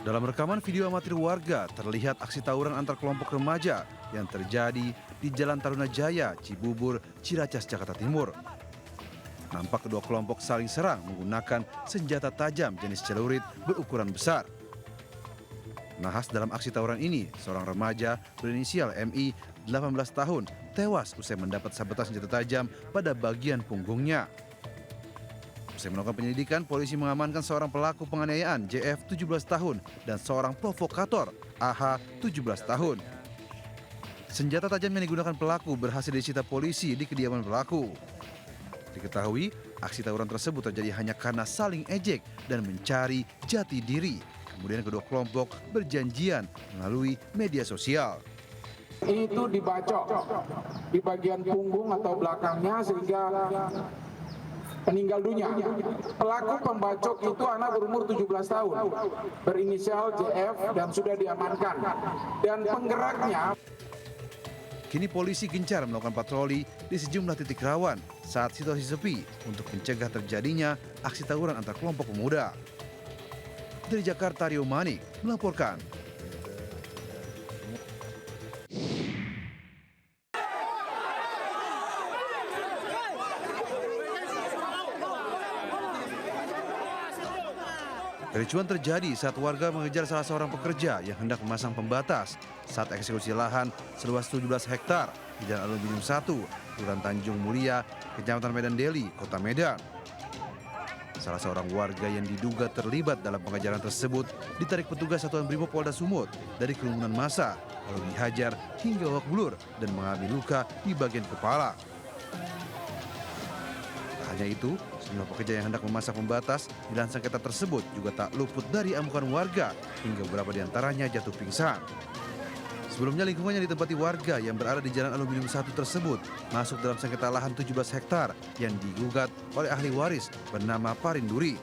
Dalam rekaman video amatir warga, terlihat aksi tawuran antar kelompok remaja yang terjadi di Jalan Taruna Jaya, Cibubur, Ciracas, Jakarta Timur. Nampak kedua kelompok saling serang menggunakan senjata tajam jenis celurit berukuran besar. Nahas dalam aksi tawuran ini, seorang remaja berinisial MI, 18 tahun, tewas usai mendapat sabetan senjata tajam pada bagian punggungnya. Usai melakukan penyelidikan, polisi mengamankan seorang pelaku penganiayaan JF 17 tahun dan seorang provokator AH 17 tahun. Senjata tajam yang digunakan pelaku berhasil disita polisi di kediaman pelaku. Diketahui, aksi tawuran tersebut terjadi hanya karena saling ejek dan mencari jati diri. Kemudian kedua kelompok berjanjian melalui media sosial. Itu dibacok di bagian punggung atau belakangnya sehingga meninggal dunia. Pelaku pembacok itu anak berumur 17 tahun, berinisial JF dan sudah diamankan. Dan penggeraknya. Kini polisi gencar melakukan patroli di sejumlah titik rawan saat situasi sepi untuk mencegah terjadinya aksi tawuran antar kelompok pemuda. Dari Jakarta, Rio Manik melaporkan. Kericuan terjadi saat warga mengejar salah seorang pekerja yang hendak memasang pembatas saat eksekusi lahan seluas 17 hektar di Jalan Aluminium 1, Kelurahan Tanjung Mulia, Kecamatan Medan Deli, Kota Medan. Salah seorang warga yang diduga terlibat dalam pengejaran tersebut ditarik petugas Satuan Brimopolda Sumut dari kerumunan massa, lalu dihajar hingga babak belur dan mengalami luka di bagian kepala. Tak hanya itu, sejumlah pekerja yang hendak memasang pembatas di lahan sengketa tersebut juga tak luput dari amukan warga hingga beberapa di antaranya jatuh pingsan. Sebelumnya lingkungan yang ditempati warga yang berada di Jalan Aluminium 1 tersebut masuk dalam sengketa lahan 17 hektar yang digugat oleh ahli waris bernama Parinduri.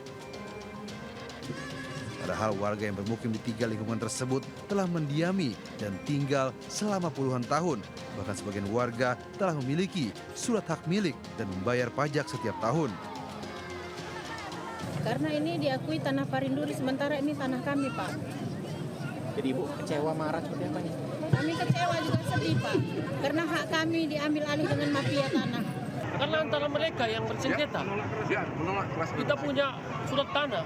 Padahal warga yang bermukim di 3 lingkungan tersebut telah mendiami dan tinggal selama puluhan tahun. Bahkan sebagian warga telah memiliki surat hak milik dan membayar pajak setiap tahun. Karena ini diakui tanah Parinduri, sementara ini tanah kami, Pak. Jadi Ibu kecewa, marah seperti apa nih? Kami kecewa juga sedih, Pak. Karena hak kami diambil alih dengan mafia tanah. Karena antara mereka yang bersengketa, kita punya surat tanah.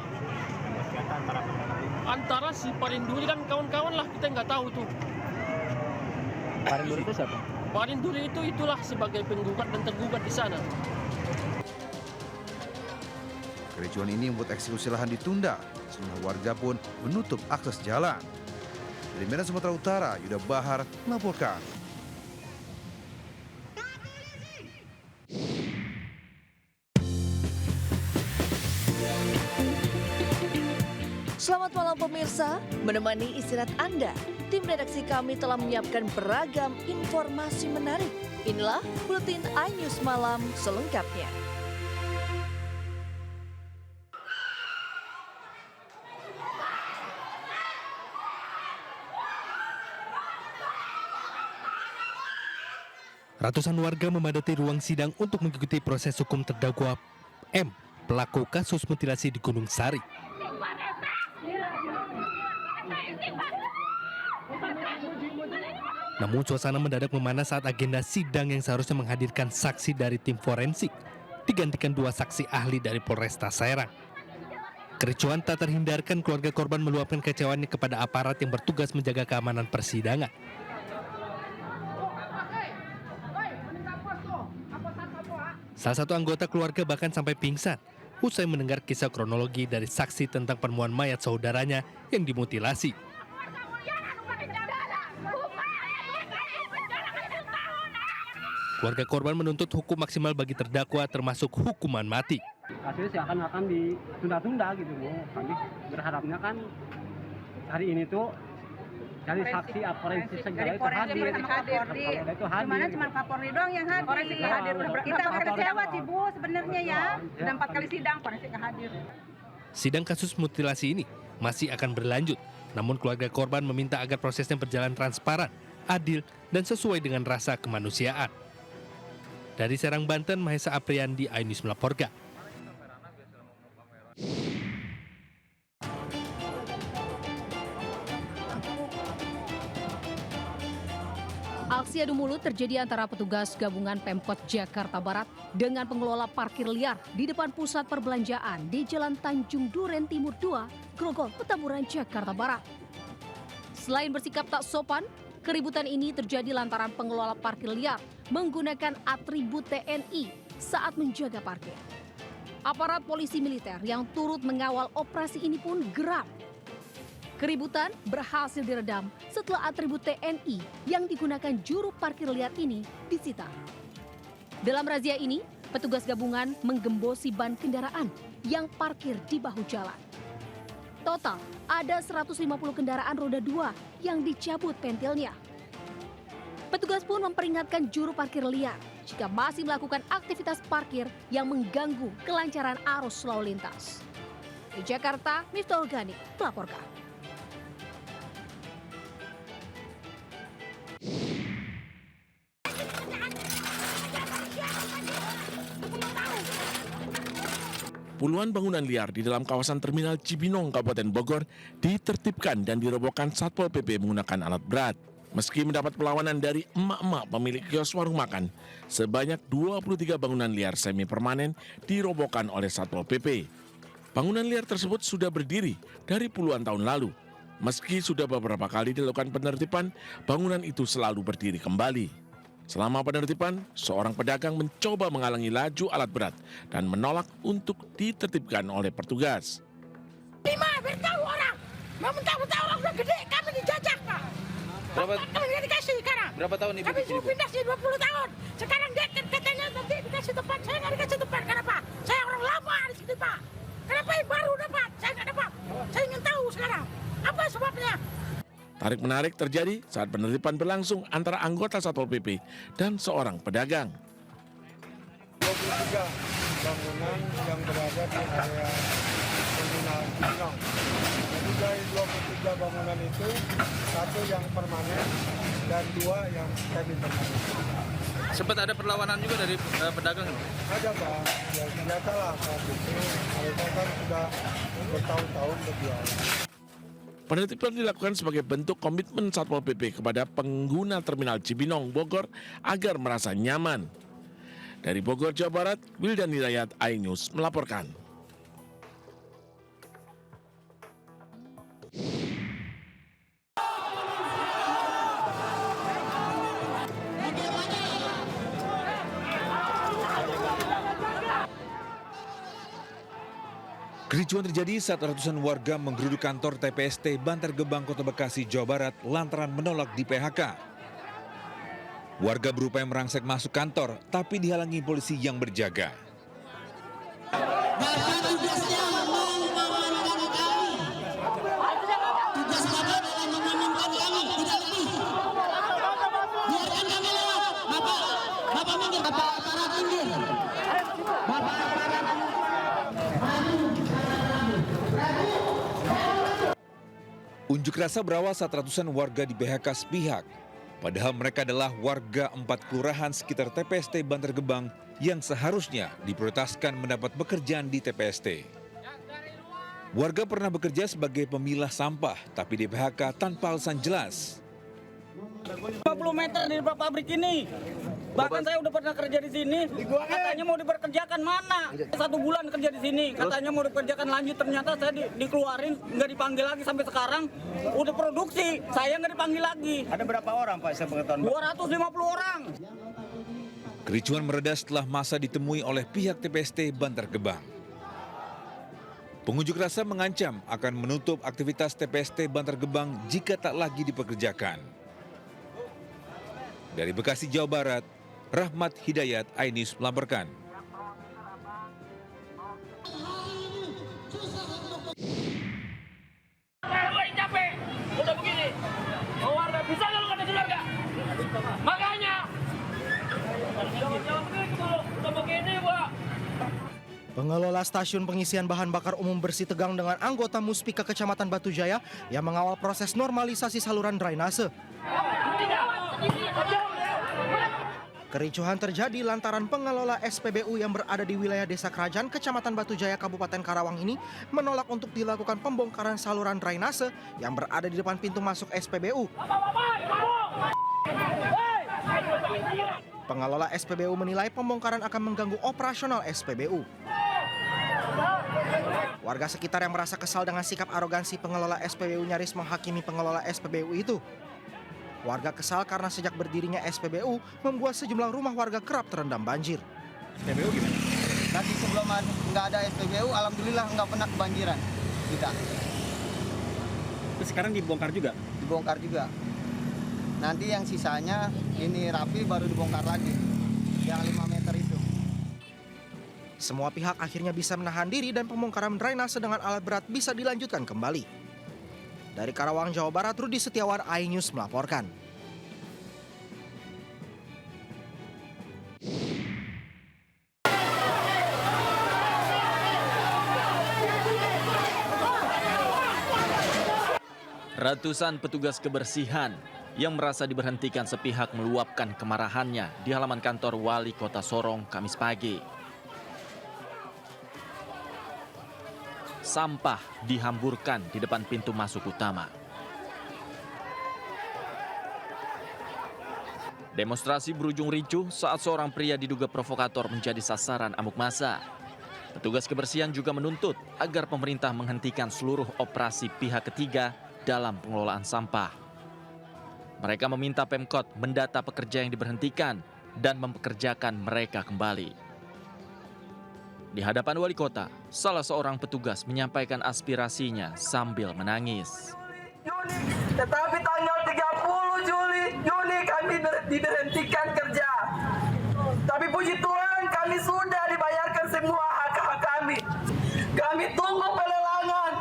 Antara si Parinduri dan kawan-kawan lah, kita nggak tahu tuh. Parinduri itu siapa? Parinduri itulah sebagai penggugat dan tergugat di sana. Kericuan ini membuat eksekusi lahan ditunda. Sejumlah warga pun menutup akses jalan. Dari Medan, Sumatera Utara, Yuda Bahar melaporkan. Selamat malam pemirsa, menemani istirahat Anda, tim redaksi kami telah menyiapkan beragam informasi menarik. Inilah Buletin iNews Malam selengkapnya. Ratusan warga memadati ruang sidang untuk mengikuti proses hukum terdakwa M, pelaku kasus mutilasi di Gunung Sari. Namun suasana mendadak memanas saat agenda sidang yang seharusnya menghadirkan saksi dari tim forensik digantikan 2 saksi ahli dari Polresta Serang. Kericuan tak terhindarkan, keluarga korban meluapkan kecewaannya kepada aparat yang bertugas menjaga keamanan persidangan. Salah satu anggota keluarga bahkan sampai pingsan usai mendengar kisah kronologi dari saksi tentang penemuan mayat saudaranya yang dimutilasi. Keluarga korban menuntut hukum maksimal bagi terdakwa termasuk hukuman mati. Kasusnya akan ditunda-tunda gitu loh. Kami berharapnya kan hari ini tuh dari saksi forensik segala itu hadir. Cuma Kapolri doang yang hadir. Forensik hadir. Kita kecewa sih Bu sebenarnya ya. Sudah 4 kali sidang forensik hadir. Sidang kasus mutilasi ini masih akan berlanjut. Namun keluarga korban meminta agar prosesnya berjalan transparan, adil, dan sesuai dengan rasa kemanusiaan. Dari Serang, Banten, Mahesa Apriandi, iNews melaporkan. Aksi adu mulut terjadi antara petugas gabungan Pemkot Jakarta Barat dengan pengelola parkir liar di depan pusat perbelanjaan di Jalan Tanjung Duren Timur 2, Grogol, Petamburan, Jakarta Barat. Selain bersikap tak sopan, keributan ini terjadi lantaran pengelola parkir liar menggunakan atribut TNI saat menjaga parkir. Aparat polisi militer yang turut mengawal operasi ini pun geram. Keributan berhasil diredam setelah atribut TNI yang digunakan juru parkir liar ini disita. Dalam razia ini, petugas gabungan menggembosi ban kendaraan yang parkir di bahu jalan. Total ada 150 kendaraan roda 2 yang dicabut pentilnya. Petugas pun memperingatkan juru parkir liar jika masih melakukan aktivitas parkir yang mengganggu kelancaran arus lalu lintas. Di Jakarta, Miftahul Ghani melaporkan. Puluhan bangunan liar di dalam kawasan Terminal Cibinong, Kabupaten Bogor ditertibkan dan dirobohkan Satpol PP menggunakan alat berat. Meski mendapat perlawanan dari emak-emak pemilik kios warung makan, sebanyak 23 bangunan liar semi permanen dirobohkan oleh Satpol PP. Bangunan liar tersebut sudah berdiri dari puluhan tahun lalu. Meski sudah beberapa kali dilakukan penertiban, bangunan itu selalu berdiri kembali. Selama penertiban, seorang pedagang mencoba menghalangi laju alat berat dan menolak untuk ditertibkan oleh petugas. Beritahu orang, mau mentah-mentah orang udah gede, kami dijajak Pak. Kami nggak dikasih sekarang. Berapa tahun Ibu Kami sudah pindah sih 20 tahun. Sekarang dia katanya nanti dikasih tempat, saya nggak dikasih tempat. Kenapa? Saya orang lama di sini Pak. Kenapa yang baru dapat? Saya nggak dapat. Saya ingin tahu sekarang, apa sebabnya? Tarik-menarik terjadi saat penertiban berlangsung antara anggota Satpol PP dan seorang pedagang. 23 bangunan yang berada di area Terminal Cibinong. Jadi dari 23 bangunan itu, 1 yang permanen dan 2 yang semi permanen. Sempat ada perlawanan juga dari pedagang? Ada Pak, ya biasalah saat itu. Mereka kan sudah bertahun-tahun berjualan. Penertiban dilakukan sebagai bentuk komitmen Satpol PP kepada pengguna Terminal Cibinong, Bogor agar merasa nyaman. Dari Bogor, Jawa Barat, Wildan Hidayat, iNews melaporkan. Kericuan terjadi saat ratusan warga menggeruduk kantor TPST Bantar Gebang, Kota Bekasi, Jawa Barat lantaran menolak di PHK. Warga berupaya merangsek masuk kantor, tapi dihalangi polisi yang berjaga. Unjuk rasa berawal saat ratusan warga di PHK sepihak. Padahal mereka adalah warga 4 kelurahan sekitar TPST Bantar Gebang yang seharusnya diprioritaskan mendapat pekerjaan di TPST. Warga pernah bekerja sebagai pemilah sampah, tapi di PHK tanpa alasan jelas. 50 meter di pabrik ini. Bahkan saya udah pernah kerja di sini. Katanya mau diperkerjakan mana? 1 bulan kerja di sini. Katanya mau diperkerjakan lanjut. Ternyata saya dikeluarin, nggak dipanggil lagi sampai sekarang. Udah produksi, saya nggak dipanggil lagi. Ada berapa orang Pak? Saya pengetahuan 250 orang. Kericuan mereda setelah masa ditemui oleh pihak TPST Bantar Gebang. Pengunjuk rasa mengancam akan menutup aktivitas TPST Bantar Gebang jika tak lagi dipekerjakan. Dari Bekasi, Jawa Barat, Rahmat Hidayat, iNews melaporkan. Capek, udah begini. Warga bisa nggak lu kata warga? Makanya. Udah begini, Pak. Pengelola stasiun pengisian bahan bakar umum Bersih Tegang dengan anggota Muspika Kecamatan Batu Jaya yang mengawal proses normalisasi saluran drainase. Kericuhan terjadi lantaran pengelola SPBU yang berada di wilayah Desa Kerajaan, Kecamatan Batu Jaya, Kabupaten Karawang ini menolak untuk dilakukan pembongkaran saluran drainase yang berada di depan pintu masuk SPBU. Pengelola SPBU menilai pembongkaran akan mengganggu operasional SPBU. Warga sekitar yang merasa kesal dengan sikap arogansi pengelola SPBU nyaris menghakimi pengelola SPBU itu. Warga kesal karena sejak berdirinya SPBU membuat sejumlah rumah warga kerap terendam banjir. SPBU gimana? Tadi sebelum nggak ada SPBU, alhamdulillah nggak pernah kebanjiran kita. Terus sekarang dibongkar juga? Dibongkar juga. Nanti yang sisanya ini rapi baru dibongkar lagi, yang 5 meter itu. Semua pihak akhirnya bisa menahan diri dan pembongkaran drainase dengan alat berat bisa dilanjutkan kembali. Dari Karawang, Jawa Barat, Rudi Setiawan, iNews melaporkan. Ratusan petugas kebersihan yang merasa diberhentikan sepihak meluapkan kemarahannya di halaman kantor Wali Kota Sorong Kamis pagi. Sampah dihamburkan di depan pintu masuk utama. Demonstrasi berujung ricuh saat seorang pria diduga provokator menjadi sasaran amuk massa. Petugas kebersihan juga menuntut agar pemerintah menghentikan seluruh operasi pihak ketiga dalam pengelolaan sampah. Mereka meminta Pemkot mendata pekerja yang diberhentikan dan mempekerjakan mereka kembali. Di hadapan wali kota, salah seorang petugas menyampaikan aspirasinya sambil menangis. Tetapi tanggal 30 Juni kami diberhentikan kerja. Tapi puji Tuhan kami sudah dibayarkan semua hak-hak kami. Kami tunggu pelelangan,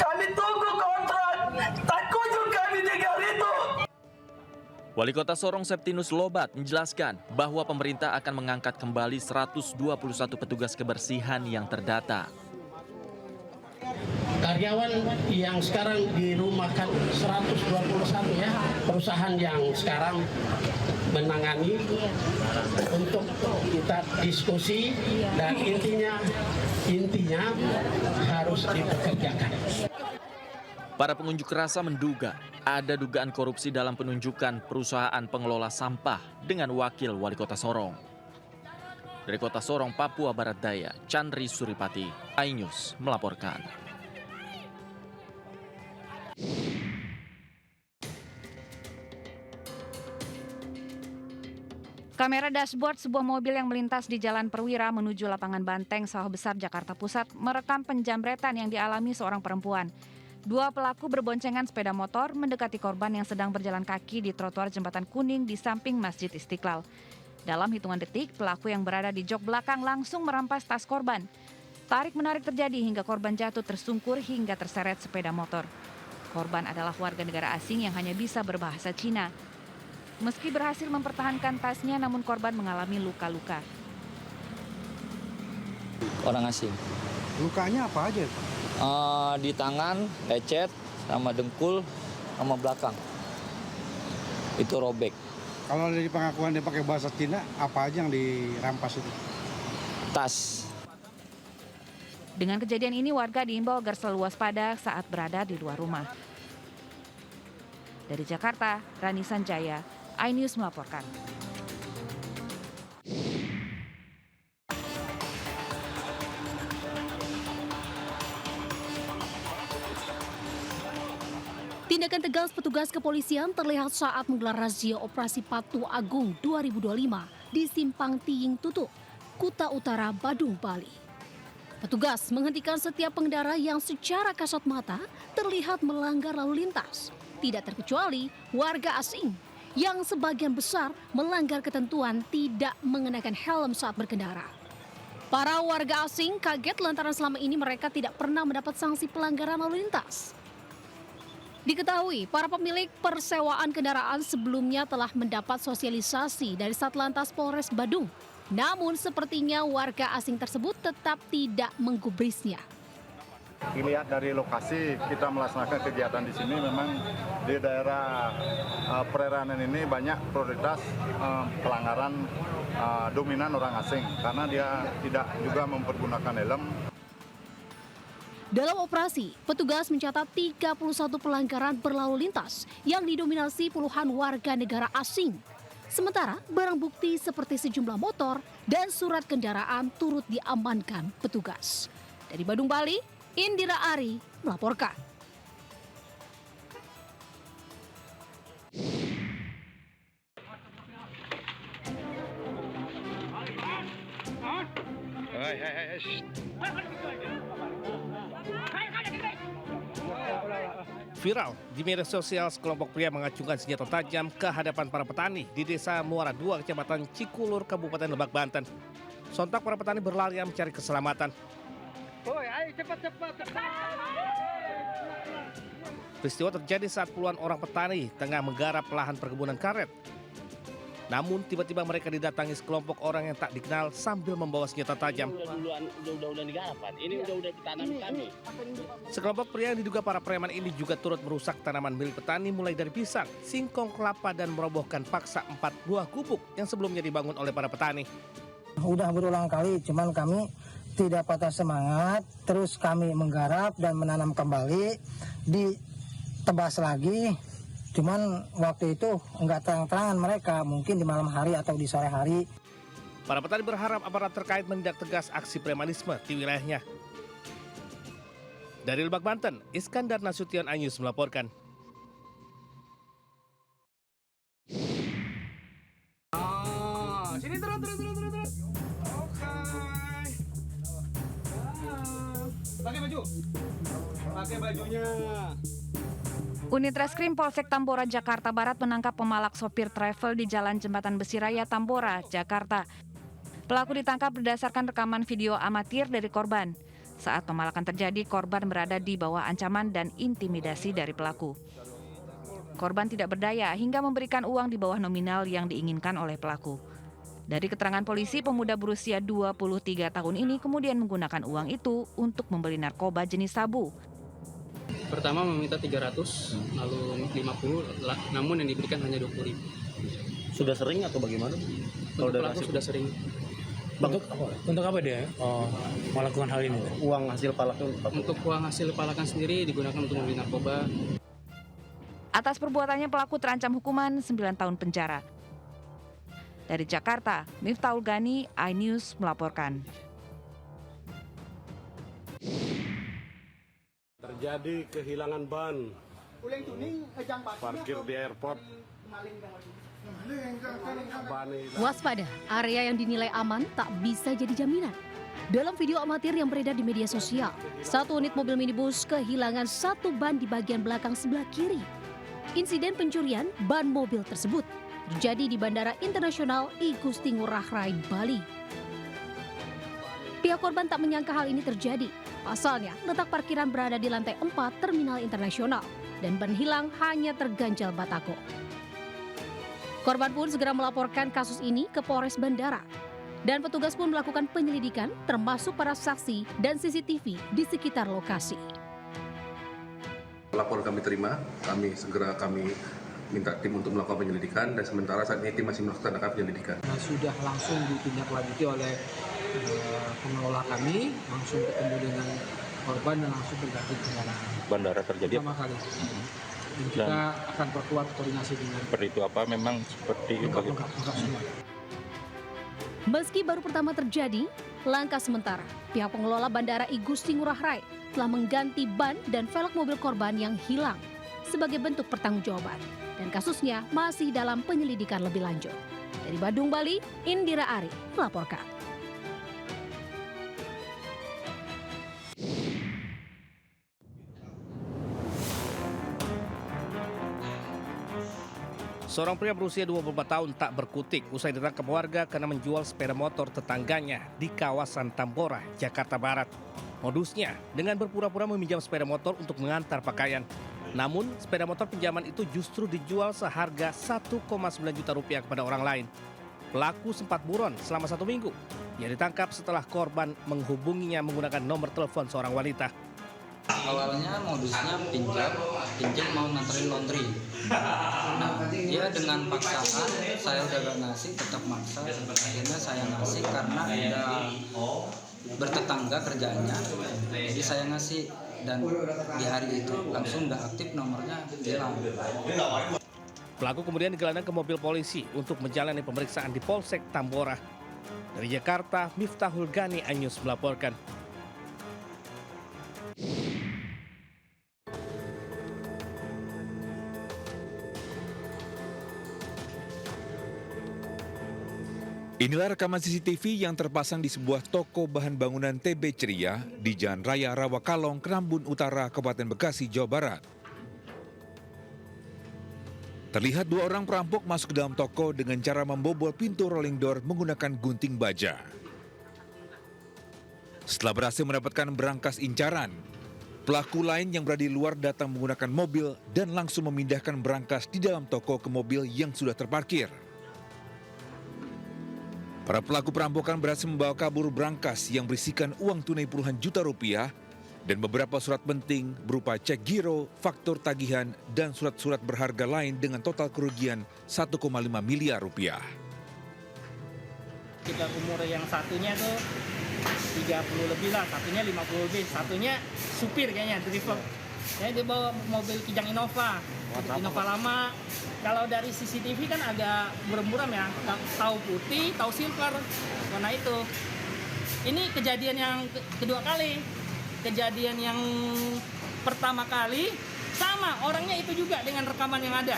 kami tunggu kontrak, tak kunjung kami dengar itu. Wali Kota Sorong Septinus Lobat menjelaskan bahwa pemerintah akan mengangkat kembali 121 petugas kebersihan yang terdata. Karyawan yang sekarang dirumahkan 121 ya, perusahaan yang sekarang menangani untuk kita diskusi dan intinya harus dipekerjakan. Para pengunjuk rasa menduga ada dugaan korupsi dalam penunjukan perusahaan pengelola sampah dengan wakil wali kota Sorong. Dari kota Sorong, Papua Barat Daya, Chandri Suripati, iNews melaporkan. Kamera dashboard sebuah mobil yang melintas di Jalan Perwira menuju lapangan Banteng, Sawah Besar, Jakarta Pusat merekam penjamretan yang dialami seorang perempuan. Dua pelaku berboncengan sepeda motor mendekati korban yang sedang berjalan kaki di trotoar Jembatan Kuning di samping Masjid Istiqlal. Dalam hitungan detik, pelaku yang berada di jok belakang langsung merampas tas korban. Tarik-menarik terjadi hingga korban jatuh tersungkur hingga terseret sepeda motor. Korban adalah warga negara asing yang hanya bisa berbahasa Cina. Meski berhasil mempertahankan tasnya, namun korban mengalami luka-luka. Orang asing. Lukanya apa aja? Di tangan, lecet, sama dengkul, sama belakang. Itu robek. Kalau dari pengakuan dia pakai bahasa Cina, apa aja yang dirampas itu? Tas. Dengan kejadian ini, warga diimbau agar selalu waspada saat berada di luar rumah. Dari Jakarta, Rani Sanjaya, iNews melaporkan. Tindakan tegas petugas kepolisian terlihat saat menggelar razia Operasi Patu Agung 2025 di Simpang Tiying Tutuk, Kuta Utara, Badung, Bali. Petugas menghentikan setiap pengendara yang secara kasat mata terlihat melanggar lalu lintas, tidak terkecuali warga asing yang sebagian besar melanggar ketentuan tidak mengenakan helm saat berkendara. Para warga asing kaget lantaran selama ini mereka tidak pernah mendapat sanksi pelanggaran lalu lintas. Diketahui, para pemilik persewaan kendaraan sebelumnya telah mendapat sosialisasi dari Satlantas Polres Badung. Namun sepertinya warga asing tersebut tetap tidak menggubrisnya. Dilihat dari lokasi, kita melaksanakan kegiatan di sini memang di daerah perairan ini banyak prioritas pelanggaran dominan orang asing karena dia tidak juga mempergunakan helm. Dalam operasi, petugas mencatat 31 pelanggaran berlalu lintas yang didominasi puluhan warga negara asing. Sementara barang bukti seperti sejumlah motor dan surat kendaraan turut diamankan petugas. Dari Badung, Bali, Indira Ari melaporkan. Viral di media sosial, sekelompok pria mengacungkan senjata tajam ke hadapan para petani di Desa Muara II, Kecamatan Cikulur, Kabupaten Lebak, Banten. Sontak para petani berlarian mencari keselamatan. Ayo cepat. Peristiwa terjadi saat puluhan orang petani tengah menggarap lahan perkebunan karet. Namun tiba-tiba mereka didatangi sekelompok orang yang tak dikenal sambil membawa senjata tajam. Udah digarap, ini udah ditanam kami. Sekelompok pria yang diduga para preman ini juga turut merusak tanaman milik petani mulai dari pisang, singkong, kelapa, dan merobohkan paksa 4 buah gubuk yang sebelumnya dibangun oleh para petani. Udah berulang kali, cuman kami tidak patah semangat, terus kami menggarap dan menanam kembali, ditebas lagi. Cuman waktu itu enggak terang-terangan mereka, mungkin di malam hari atau di sore hari. Para petani berharap aparat terkait menindak tegas aksi premanisme di wilayahnya. Dari Lebak, Banten, Iskandar Nasution, iNews melaporkan. Sini turun. Oke. Pakai baju. Pakai bajunya. Unit Reskrim Polsek Tambora, Jakarta Barat menangkap pemalak sopir travel di Jalan Jembatan Besi Raya, Tambora, Jakarta. Pelaku ditangkap berdasarkan rekaman video amatir dari korban. Saat pemalakan terjadi, korban berada di bawah ancaman dan intimidasi dari pelaku. Korban tidak berdaya hingga memberikan uang di bawah nominal yang diinginkan oleh pelaku. Dari keterangan polisi, pemuda berusia 23 tahun ini kemudian menggunakan uang itu untuk membeli narkoba jenis sabu. Pertama meminta 300, lalu 50, namun yang diberikan hanya 20.000. Sudah sering atau bagaimana? Kalau pelaku sudah sering. Untuk apa dia melakukan hal ini? Uang hasil palakan? Untuk uang hasil palakan sendiri digunakan untuk membeli narkoba. Atas perbuatannya pelaku terancam hukuman 9 tahun penjara. Dari Jakarta, Miftahul Gani, iNews melaporkan. Terjadi kehilangan ban, parkir di airport. Waspada, area yang dinilai aman tak bisa jadi jaminan. Dalam video amatir yang beredar di media sosial, satu unit mobil minibus kehilangan satu ban di bagian belakang sebelah kiri. Insiden pencurian ban mobil tersebut terjadi di Bandara Internasional I Gusti Ngurah Rai, Bali. Pihak korban tak menyangka hal ini terjadi. Pasalnya, letak parkiran berada di lantai 4 Terminal Internasional dan ban hilang hanya terganjal batako. Korban pun segera melaporkan kasus ini ke Polres Bandara. Dan petugas pun melakukan penyelidikan termasuk para saksi dan CCTV di sekitar lokasi. Laporan kami terima, kami minta tim untuk melakukan penyelidikan dan sementara saat ini tim masih melakukan penyelidikan. Sudah langsung ditindaklanjuti oleh pengelola kami, langsung ketemu dengan korban dan langsung berganti kendaraan. Bandara terjadi pertama kali. Dan kita akan perkuat koordinasi dengan. Seperti itu apa memang seperti lengkap semua. Meski baru pertama terjadi, langkah sementara pihak pengelola Bandara I Gusti Ngurah Rai telah mengganti ban dan velg mobil korban yang hilang sebagai bentuk pertanggungjawaban. Dan kasusnya masih dalam penyelidikan lebih lanjut. Dari Badung, Bali, Indira Ari melaporkan. Seorang pria berusia 24 tahun tak berkutik usai ditangkap warga karena menjual sepeda motor tetangganya di kawasan Tambora, Jakarta Barat. Modusnya dengan berpura-pura meminjam sepeda motor untuk mengantar pakaian. Namun, sepeda motor pinjaman itu justru dijual seharga 1,9 juta rupiah kepada orang lain. Pelaku sempat buron selama 1 minggu. Ia ditangkap setelah korban menghubunginya menggunakan nomor telepon seorang wanita. Awalnya modusnya pinjam mau nganterin laundry. Nah, dia dengan paksaan, saya udah gak ngasih, tetap maksa. Akhirnya saya ngasih karena udah bertetangga kerjaannya. Jadi saya ngasih dan di hari itu langsung udah aktif nomornya hilang. Pelaku kemudian digelandang ke mobil polisi untuk menjalani pemeriksaan di Polsek Tambora. Dari Jakarta, Miftahul Gani, iNews melaporkan. Inilah rekaman CCTV yang terpasang di sebuah toko bahan bangunan TB Ceria di Jalan Raya Rawakalong, Kerambun Utara, Kabupaten Bekasi, Jawa Barat. Terlihat dua orang perampok masuk ke dalam toko dengan cara membobol pintu rolling door menggunakan gunting baja. Setelah berhasil mendapatkan berangkas incaran, pelaku lain yang berada di luar datang menggunakan mobil dan langsung memindahkan berangkas di dalam toko ke mobil yang sudah terparkir. Para pelaku perampokan berhasil membawa kabur berangkas yang berisikan uang tunai puluhan juta rupiah dan beberapa surat penting berupa cek giro, faktur tagihan, dan surat-surat berharga lain dengan total kerugian 1,5 miliar rupiah. Kita umur yang satunya tuh 30 lebih lah, satunya 50 lebih, satunya supir kayaknya, driver. Dia bawa mobil Kijang Innova lama. Kalau dari CCTV kan agak buram-buram ya, tahu putih, tahu silver, warna itu. Ini kejadian yang kedua kali. Kejadian yang pertama kali sama orangnya itu juga dengan rekaman yang ada.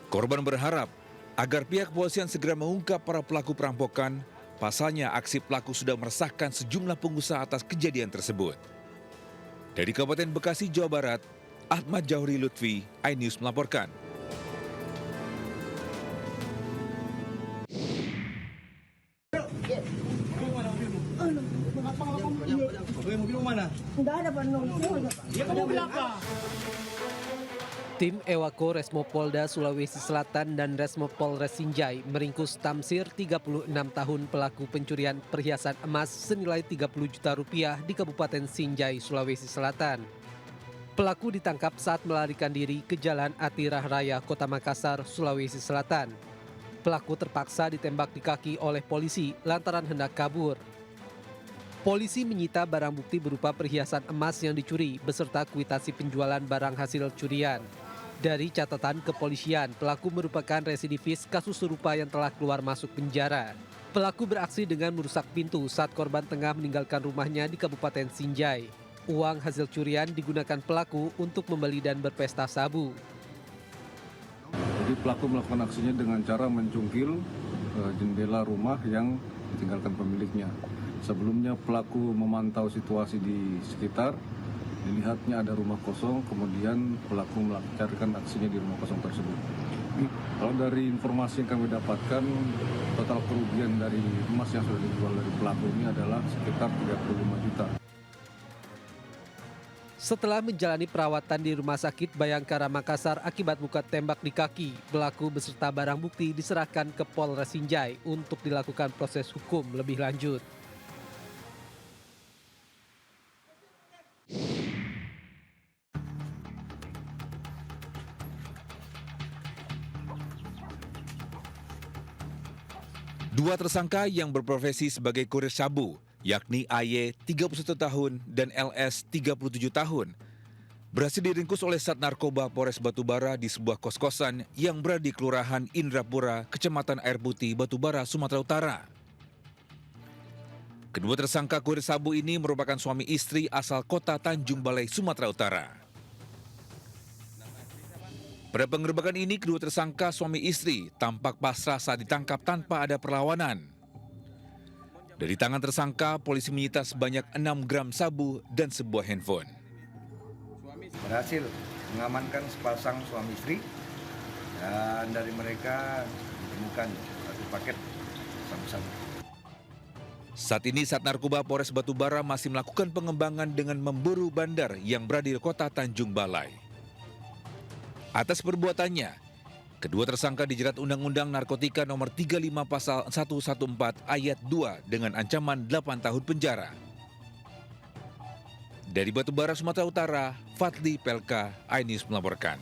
Korban berharap agar pihak kepolisian segera mengungkap para pelaku perampokan. Pasalnya aksi pelaku sudah meresahkan sejumlah pengusaha atas kejadian tersebut. Dari Kabupaten Bekasi, Jawa Barat, Ahmad Jauhri Lutfi, iNews melaporkan. Tim Ewako Resmo Polda Sulawesi Selatan dan Resmo Polres Sinjai meringkus Tamsir 36 tahun pelaku pencurian perhiasan emas senilai 30 juta rupiah di Kabupaten Sinjai, Sulawesi Selatan. Pelaku ditangkap saat melarikan diri ke Jalan Atirah Raya, Kota Makassar, Sulawesi Selatan. Pelaku terpaksa ditembak di kaki oleh polisi lantaran hendak kabur. Polisi menyita barang bukti berupa perhiasan emas yang dicuri beserta kuitansi penjualan barang hasil curian. Dari catatan kepolisian, pelaku merupakan residivis kasus serupa yang telah keluar masuk penjara. Pelaku beraksi dengan merusak pintu saat korban tengah meninggalkan rumahnya di Kabupaten Sinjai. Uang hasil curian digunakan pelaku untuk membeli dan berpesta sabu. Jadi pelaku melakukan aksinya dengan cara mencungkil jendela rumah yang ditinggalkan pemiliknya. Sebelumnya pelaku memantau situasi di sekitar, dilihatnya ada rumah kosong, kemudian pelaku melakukan aksinya di rumah kosong tersebut. Kalau dari informasi yang kami dapatkan, total kerugian dari emas yang sudah dijual dari pelaku ini adalah sekitar 35 juta. Setelah menjalani perawatan di Rumah Sakit Bayangkara Makassar akibat luka tembak di kaki, pelaku beserta barang bukti diserahkan ke Polres Sinjai untuk dilakukan proses hukum lebih lanjut. Dua tersangka yang berprofesi sebagai kurir sabu, yakni AY 31 tahun dan LS 37 tahun, berhasil diringkus oleh Sat Narkoba Polres Batubara di sebuah kos-kosan yang berada di Kelurahan Indrapura, Kecamatan Air Putih, Batubara, Sumatera Utara. Kedua tersangka kurir sabu ini merupakan suami istri asal kota Tanjung Balai, Sumatera Utara. Pada penggerebekan ini, kedua tersangka suami istri tampak pasrah saat ditangkap tanpa ada perlawanan. Dari tangan tersangka, polisi menyita sebanyak 6 gram sabu dan sebuah handphone. Berhasil mengamankan sepasang suami istri dan dari mereka ditemukan satu paket sabu-sabu. Saat ini Sat Narkoba Polres Batubara masih melakukan pengembangan dengan memburu bandar yang berada di kota Tanjung Balai. Atas perbuatannya, kedua tersangka dijerat Undang-Undang Narkotika Nomor 35 Pasal 114 Ayat 2 dengan ancaman 8 tahun penjara. Dari Batubara, Sumatera Utara, Fadli Pelka, iNews melaporkan.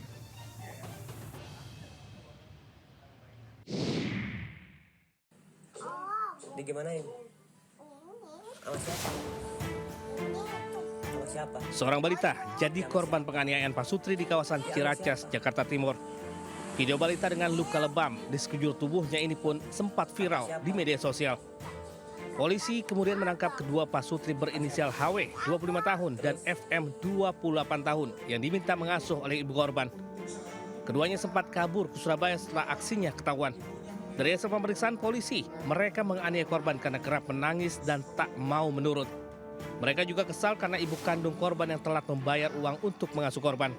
Digimanain? Seorang balita jadi korban penganiayaan pasutri di kawasan Ciracas, Jakarta Timur. Video balita dengan luka lebam di sekujur tubuhnya ini pun sempat viral di media sosial. Polisi kemudian menangkap kedua pasutri berinisial HW 25 tahun dan FM 28 tahun yang diminta mengasuh oleh ibu korban. Keduanya sempat kabur ke Surabaya setelah aksinya ketahuan. Dari hasil pemeriksaan polisi, mereka menganiaya korban karena kerap menangis dan tak mau menurut. Mereka juga kesal karena ibu kandung korban yang telat membayar uang untuk mengasuh korban.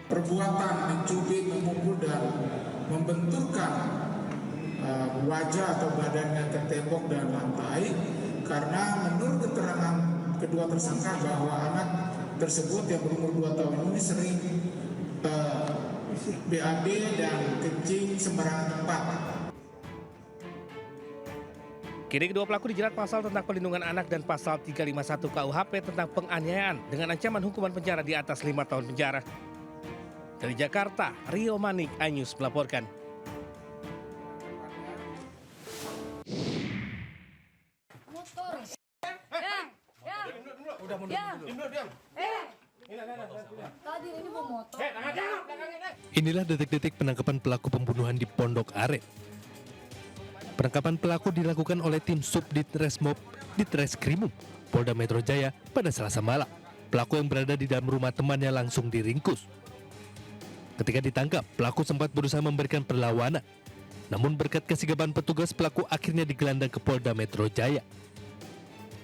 Perbuatan mencubit, memukul, dan membenturkan wajah atau badannya ke tembok dan lantai karena menurut keterangan kedua tersangka bahwa anak tersebut yang berumur 2 tahun ini sering BAB dan kencing sembarangan tempat. Kini kedua pelaku dijerat pasal tentang pelindungan anak dan pasal 351 KUHP tentang penganiayaan dengan ancaman hukuman penjara di atas 5 tahun penjara. Dari Jakarta, Rio Manik, iNews melaporkan. Inilah detik-detik penangkapan pelaku pembunuhan di Pondok Aren. Penangkapan pelaku dilakukan oleh tim Subdit Resmob Ditreskrimum Polda Metro Jaya pada Selasa malam. Pelaku yang berada di dalam rumah temannya langsung diringkus. Ketika ditangkap, pelaku sempat berusaha memberikan perlawanan. Namun berkat kesigapan petugas, pelaku akhirnya digelandang ke Polda Metro Jaya.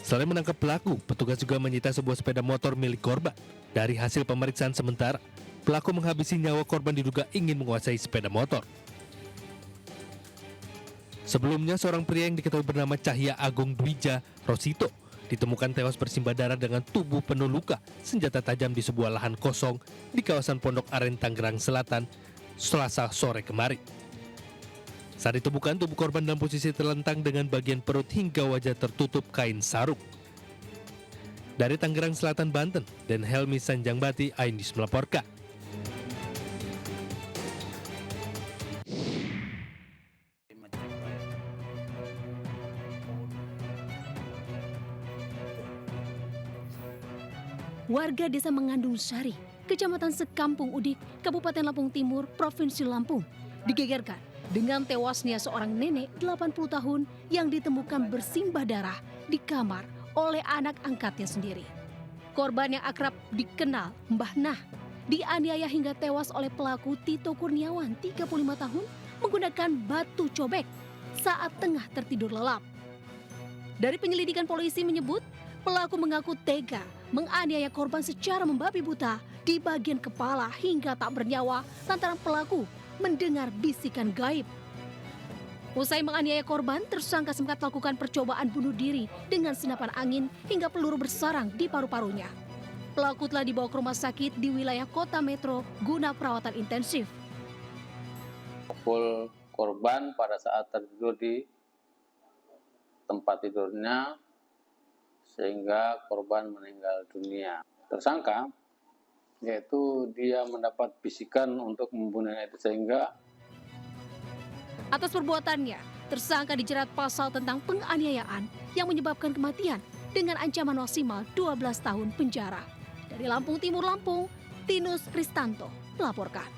Selain menangkap pelaku, petugas juga menyita sebuah sepeda motor milik korban. Dari hasil pemeriksaan sementara, pelaku menghabisi nyawa korban diduga ingin menguasai sepeda motor. Sebelumnya, seorang pria yang diketahui bernama Cahya Agung Dwija Rosito ditemukan tewas bersimbah darah dengan tubuh penuh luka, senjata tajam di sebuah lahan kosong di kawasan Pondok Aren, Tangerang Selatan, Selasa sore kemarin. Saat ditemukan, tubuh korban dalam posisi terlentang dengan bagian perut hingga wajah tertutup kain sarung. Dari Tangerang Selatan, Banten, dan Helmi Sanjangbati, iNews melaporkan. Warga Desa Mengandung Sari, Kecamatan Sekampung Udik, Kabupaten Lampung Timur, Provinsi Lampung, digegerkan dengan tewasnya seorang nenek 80 tahun yang ditemukan bersimbah darah di kamar oleh anak angkatnya sendiri. Korban yang akrab dikenal Mbah Nah dianiaya hingga tewas oleh pelaku Tito Kurniawan 35 tahun menggunakan batu cobek saat tengah tertidur lelap. Dari penyelidikan polisi menyebut, pelaku mengaku tega menganiaya korban secara membabi buta di bagian kepala hingga tak bernyawa lantaran pelaku mendengar bisikan gaib. Usai menganiaya korban, tersangka sempat melakukan percobaan bunuh diri dengan senapan angin hingga peluru bersarang di paru-parunya. Pelaku telah dibawa ke rumah sakit di wilayah Kota Metro guna perawatan intensif. Pukul korban pada saat tertidur di tempat tidurnya sehingga korban meninggal dunia. Tersangka yaitu dia mendapat bisikan untuk membunuhnya itu sehingga atas perbuatannya, tersangka dijerat pasal tentang penganiayaan yang menyebabkan kematian dengan ancaman maksimal 12 tahun penjara. Dari Lampung Timur, Lampung, Tinus Kristanto melaporkan.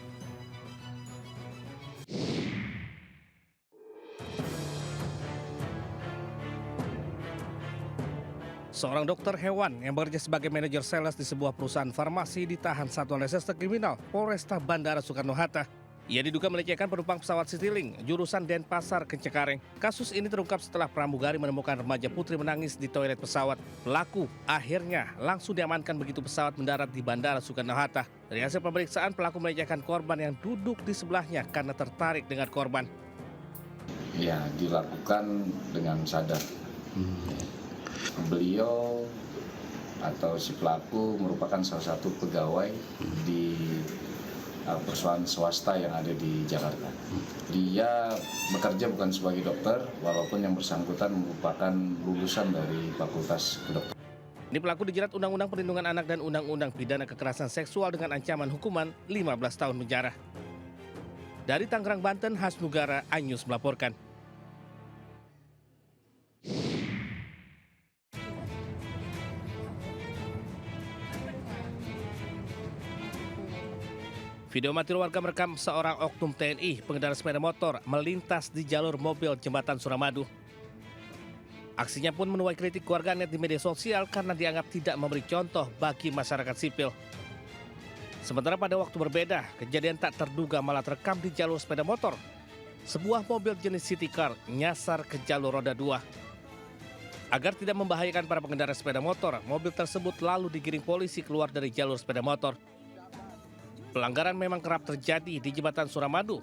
Seorang dokter hewan yang bekerja sebagai manajer sales di sebuah perusahaan farmasi ditahan Satuan Reserse Kriminal Polresta Bandara Soekarno-Hatta. Ia diduga melecehkan penumpang pesawat Citylink jurusan Denpasar ke Cengkareng. Kasus ini terungkap setelah pramugari menemukan remaja putri menangis di toilet pesawat. Pelaku akhirnya langsung diamankan begitu pesawat mendarat di Bandara Soekarno-Hatta. Dari hasil pemeriksaan, pelaku melecehkan korban yang duduk di sebelahnya karena tertarik dengan korban. Ya, dilakukan dengan sadar. Beliau atau si pelaku merupakan salah satu pegawai di perusahaan swasta yang ada di Jakarta. Dia bekerja bukan sebagai dokter, walaupun yang bersangkutan merupakan lulusan dari Fakultas Kedokteran. Ini pelaku dijerat Undang-Undang Perlindungan Anak dan Undang-Undang Pidana Kekerasan Seksual dengan ancaman hukuman 15 tahun penjara. Dari Tangerang, Banten, Hasnugara, iNews melaporkan. Video amatir warga merekam seorang oknum TNI pengendara sepeda motor melintas di jalur mobil jembatan Suramadu. Aksinya pun menuai kritik warganet di media sosial karena dianggap tidak memberi contoh bagi masyarakat sipil. Sementara pada waktu berbeda, kejadian tak terduga malah terekam di jalur sepeda motor. Sebuah mobil jenis city car nyasar ke jalur roda 2. Agar tidak membahayakan para pengendara sepeda motor, mobil tersebut lalu digiring polisi keluar dari jalur sepeda motor. Pelanggaran memang kerap terjadi di jembatan Suramadu.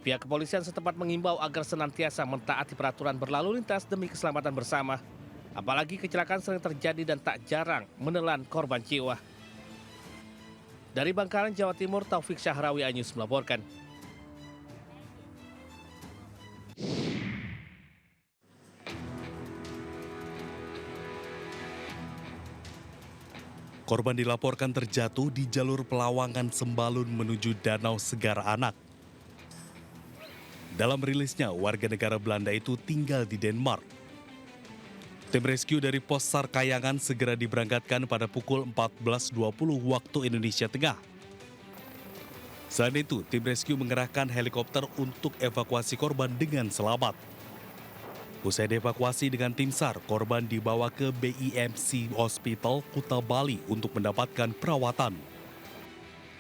Pihak kepolisian setempat mengimbau agar senantiasa mentaati peraturan berlalu lintas demi keselamatan bersama. Apalagi kecelakaan sering terjadi dan tak jarang menelan korban jiwa. Dari Bangkalan, Jawa Timur, Taufik Syahrawi Anyus melaporkan. Korban dilaporkan terjatuh di jalur Pelawangan Sembalun menuju Danau Segar Anak. Dalam rilisnya, warga negara Belanda itu tinggal di Denmark. Tim rescue dari Pos SAR Kayangan segera diberangkatkan pada pukul 14.20 waktu Indonesia Tengah. Selain itu, tim rescue mengerahkan helikopter untuk evakuasi korban dengan selamat. Usai dievakuasi dengan tim SAR, korban dibawa ke BIMC Hospital Kuta Bali untuk mendapatkan perawatan.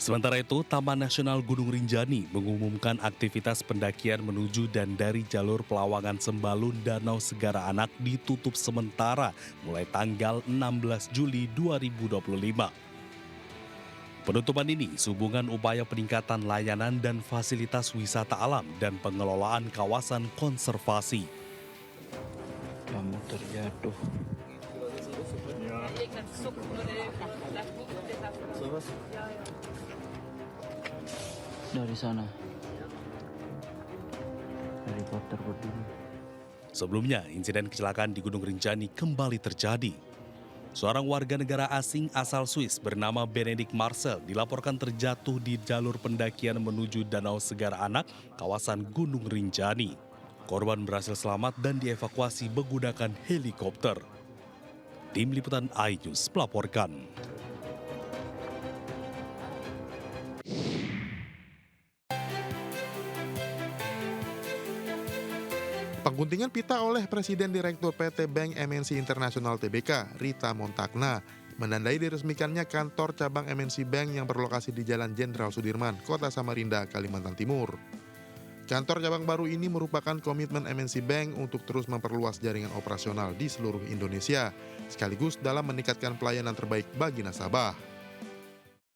Sementara itu, Taman Nasional Gunung Rinjani mengumumkan aktivitas pendakian menuju dan dari jalur Pelawangan Sembalun Danau Segara Anak ditutup sementara mulai tanggal 16 Juli 2025. Penutupan ini sehubungan upaya peningkatan layanan dan fasilitas wisata alam dan pengelolaan kawasan konservasi. Kamu terjatuh. Dari sana. Helikopter berdiri. Sebelumnya, insiden kecelakaan di Gunung Rinjani kembali terjadi. Seorang warga negara asing asal Swiss bernama Benedict Marcel dilaporkan terjatuh di jalur pendakian menuju Danau Segar Anak, kawasan Gunung Rinjani. Korban berhasil selamat dan dievakuasi menggunakan helikopter. Tim Liputan iNews melaporkan. Pengguntingan pita oleh Presiden Direktur PT Bank MNC Internasional Tbk, Rita Montagna, menandai diresmikannya kantor cabang MNC Bank yang berlokasi di Jalan Jenderal Sudirman, Kota Samarinda, Kalimantan Timur. Kantor cabang baru ini merupakan komitmen MNC Bank untuk terus memperluas jaringan operasional di seluruh Indonesia, sekaligus dalam meningkatkan pelayanan terbaik bagi nasabah.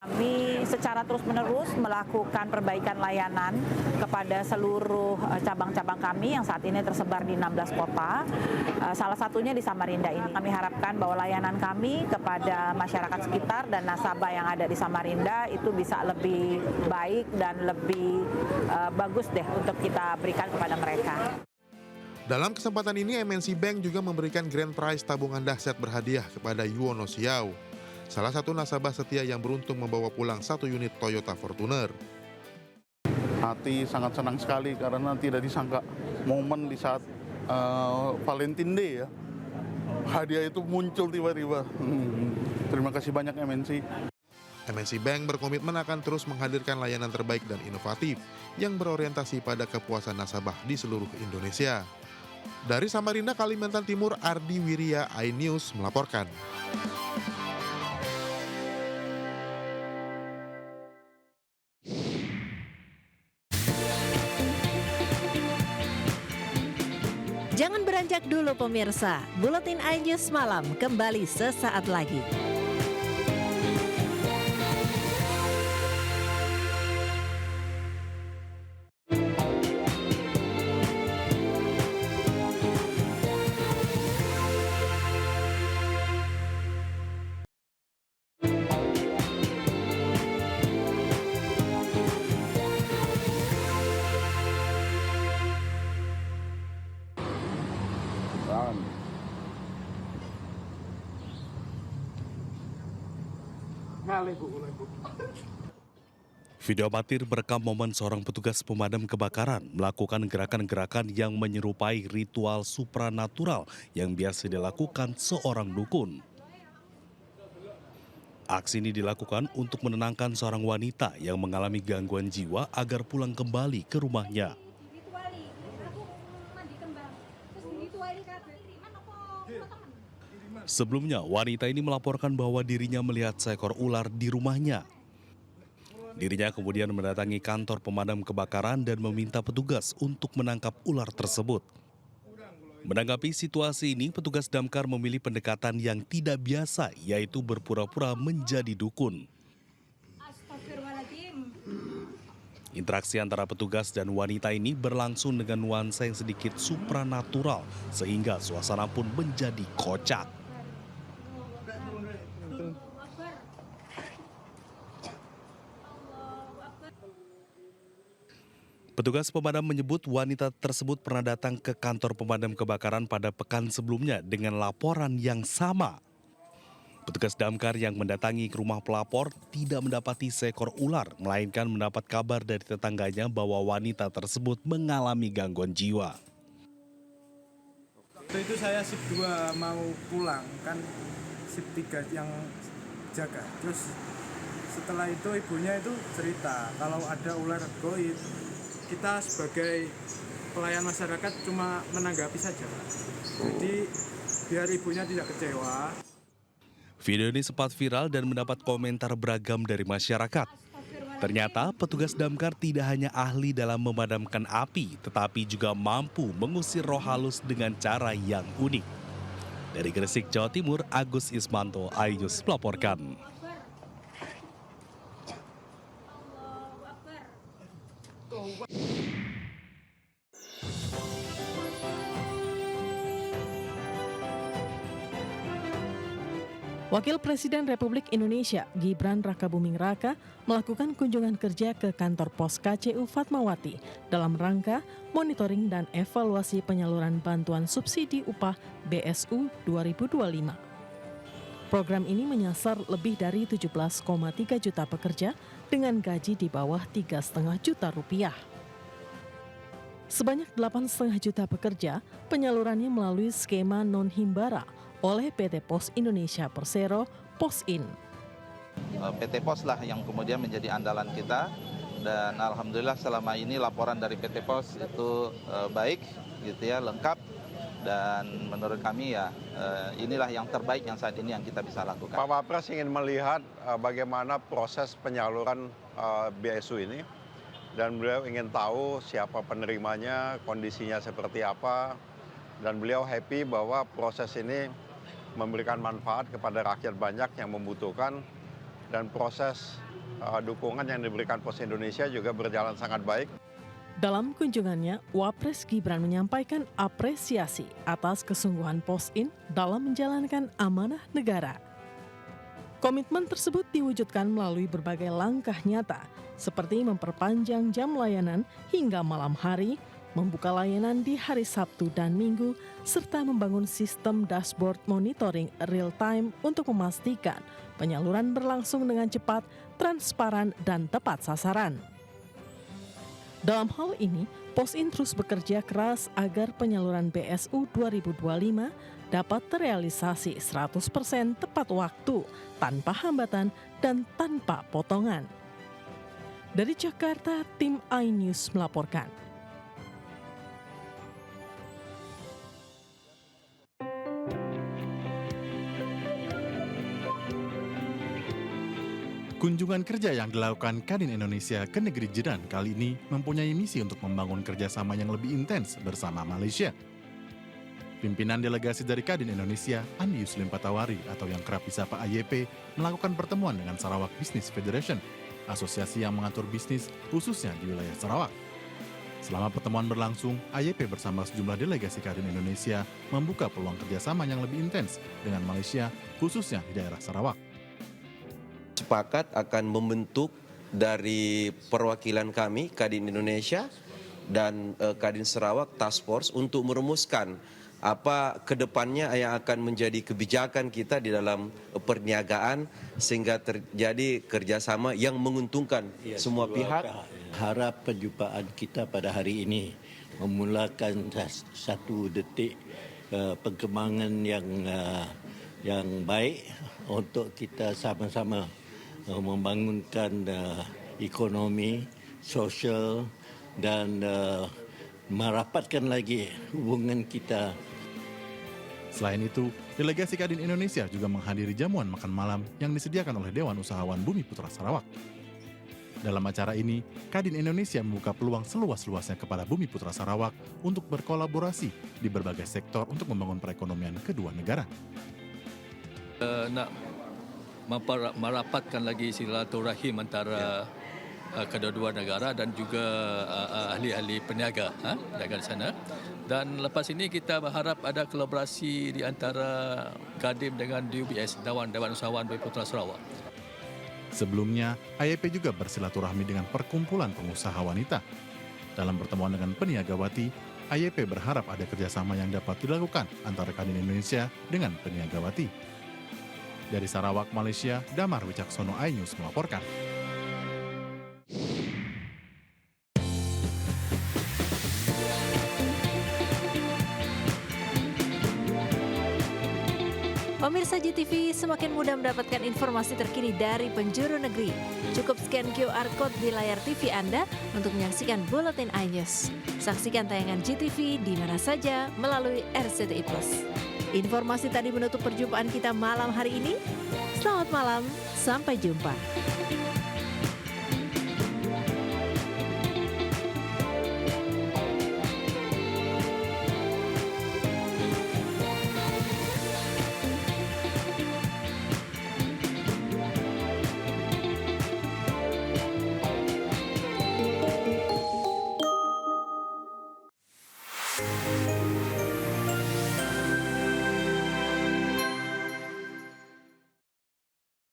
Kami secara terus-menerus melakukan perbaikan layanan kepada seluruh cabang-cabang kami yang saat ini tersebar di 16 kota, salah satunya di Samarinda ini. Kami harapkan bahwa layanan kami kepada masyarakat sekitar dan nasabah yang ada di Samarinda itu bisa lebih baik dan lebih bagus deh untuk kita berikan kepada mereka. Dalam kesempatan ini, MNC Bank juga memberikan grand prize tabungan dahsyat berhadiah kepada Yuwono Siau, salah satu nasabah setia yang beruntung membawa pulang 1 unit Toyota Fortuner. Hati sangat senang sekali karena tidak disangka momen di saat Valentine Day ya. Hadiah itu muncul tiba-tiba. Terima kasih banyak MNC. MNC Bank berkomitmen akan terus menghadirkan layanan terbaik dan inovatif yang berorientasi pada kepuasan nasabah di seluruh Indonesia. Dari Samarinda, Kalimantan Timur, Ardi Wirya, iNews melaporkan. Jangan beranjak dulu pemirsa, Buletin iNews Malam kembali sesaat lagi. Video amatir merekam momen seorang petugas pemadam kebakaran melakukan gerakan-gerakan yang menyerupai ritual supranatural yang biasa dilakukan seorang dukun. Aksi ini dilakukan untuk menenangkan seorang wanita yang mengalami gangguan jiwa agar pulang kembali ke rumahnya. Sebelumnya, wanita ini melaporkan bahwa dirinya melihat seekor ular di rumahnya. Dirinya kemudian mendatangi kantor pemadam kebakaran dan meminta petugas untuk menangkap ular tersebut. Menanggapi situasi ini, petugas damkar memilih pendekatan yang tidak biasa, yaitu berpura-pura menjadi dukun. Interaksi antara petugas dan wanita ini berlangsung dengan nuansa yang sedikit supranatural, sehingga suasana pun menjadi kocak. Petugas pemadam menyebut wanita tersebut pernah datang ke kantor pemadam kebakaran pada pekan sebelumnya dengan laporan yang sama. Petugas damkar yang mendatangi ke rumah pelapor tidak mendapati seekor ular, melainkan mendapat kabar dari tetangganya bahwa wanita tersebut mengalami gangguan jiwa. Waktu itu saya shift 2 mau pulang, kan shift 3 yang jaga. Terus setelah itu ibunya itu cerita kalau ada ular goib. Kita sebagai pelayan masyarakat cuma menanggapi saja. Jadi biar ibunya tidak kecewa. Video ini sempat viral dan mendapat komentar beragam dari masyarakat. Ternyata petugas damkar tidak hanya ahli dalam memadamkan api, tetapi juga mampu mengusir roh halus dengan cara yang unik. Dari Gresik, Jawa Timur, Agus Ismanto, iNews melaporkan. Wakil Presiden Republik Indonesia Gibran Rakabuming Raka melakukan kunjungan kerja ke kantor pos KCU Fatmawati dalam rangka monitoring dan evaluasi penyaluran bantuan subsidi upah BSU 2025. Program ini menyasar lebih dari 17,3 juta pekerja dengan gaji di bawah 3,5 juta rupiah. Sebanyak 8,5 juta pekerja penyalurannya melalui skema non-himbara oleh PT Pos Indonesia Persero POSIN. PT Pos lah yang kemudian menjadi andalan kita, dan alhamdulillah selama ini laporan dari PT Pos itu baik gitu ya, lengkap, dan menurut kami ya inilah yang terbaik yang saat ini yang kita bisa lakukan. Pak Wapres ingin melihat bagaimana proses penyaluran BSU ini, dan beliau ingin tahu siapa penerimanya, kondisinya seperti apa, dan beliau happy bahwa proses ini memberikan manfaat kepada rakyat banyak yang membutuhkan, dan proses dukungan yang diberikan Pos Indonesia juga berjalan sangat baik. Dalam kunjungannya, Wapres Gibran menyampaikan apresiasi atas kesungguhan POSIN dalam menjalankan amanah negara. Komitmen tersebut diwujudkan melalui berbagai langkah nyata, seperti memperpanjang jam layanan hingga malam hari, membuka layanan di hari Sabtu dan Minggu, serta membangun sistem dashboard monitoring real-time untuk memastikan penyaluran berlangsung dengan cepat, transparan, dan tepat sasaran. Dalam hal ini, POSIN terus bekerja keras agar penyaluran BSU 2025 dapat terrealisasi 100% tepat waktu, tanpa hambatan, dan tanpa potongan. Dari Jakarta, tim iNews melaporkan. Kunjungan kerja yang dilakukan Kadin Indonesia ke negeri jiran kali ini mempunyai misi untuk membangun kerjasama yang lebih intens bersama Malaysia. Pimpinan delegasi dari Kadin Indonesia, Andi Yuslim Patawari atau yang kerap disapa AYP, melakukan pertemuan dengan Sarawak Business Federation, asosiasi yang mengatur bisnis khususnya di wilayah Sarawak. Selama pertemuan berlangsung, AYP bersama sejumlah delegasi Kadin Indonesia membuka peluang kerjasama yang lebih intens dengan Malaysia, khususnya di daerah Sarawak. Sepakat akan membentuk dari perwakilan kami, Kadin Indonesia dan Kadin Sarawak Task Force untuk merumuskan apa kedepannya yang akan menjadi kebijakan kita di dalam perniagaan sehingga terjadi kerjasama yang menguntungkan semua pihak. Harap perjumpaan kita pada hari ini memulakan satu detik perkembangan yang yang baik untuk kita sama-sama membangunkan ekonomi, sosial dan merapatkan lagi hubungan kita. Selain itu, delegasi Kadin Indonesia juga menghadiri jamuan makan malam yang disediakan oleh Dewan Usahawan Bumi Putra Sarawak. Dalam acara ini, Kadin Indonesia membuka peluang seluas-luasnya kepada Bumi Putra Sarawak untuk berkolaborasi di berbagai sektor untuk membangun perekonomian kedua negara. Nak merapatkan lagi silaturahim antara kedua-dua negara dan juga ahli-ahli peniaga di sana. Dan lepas ini kita berharap ada kolaborasi di antara Kadin dengan DUBS, Dewan Usahawan Bumi Putra Sarawak. Sebelumnya, IAP juga bersilaturahmi dengan Perkumpulan Pengusaha Wanita. Dalam pertemuan dengan peniagawati, IAP berharap ada kerjasama yang dapat dilakukan antara Kadin Indonesia dengan peniagawati. Dari Sarawak, Malaysia, Damar Wicaksono, iNews melaporkan. Pemirsa GTV semakin mudah mendapatkan informasi terkini dari penjuru negeri. Cukup scan QR Code di layar TV Anda untuk menyaksikan Buletin iNews. Saksikan tayangan GTV di mana saja melalui RCTI Plus. Informasi tadi menutup perjumpaan kita malam hari ini. Selamat malam, sampai jumpa.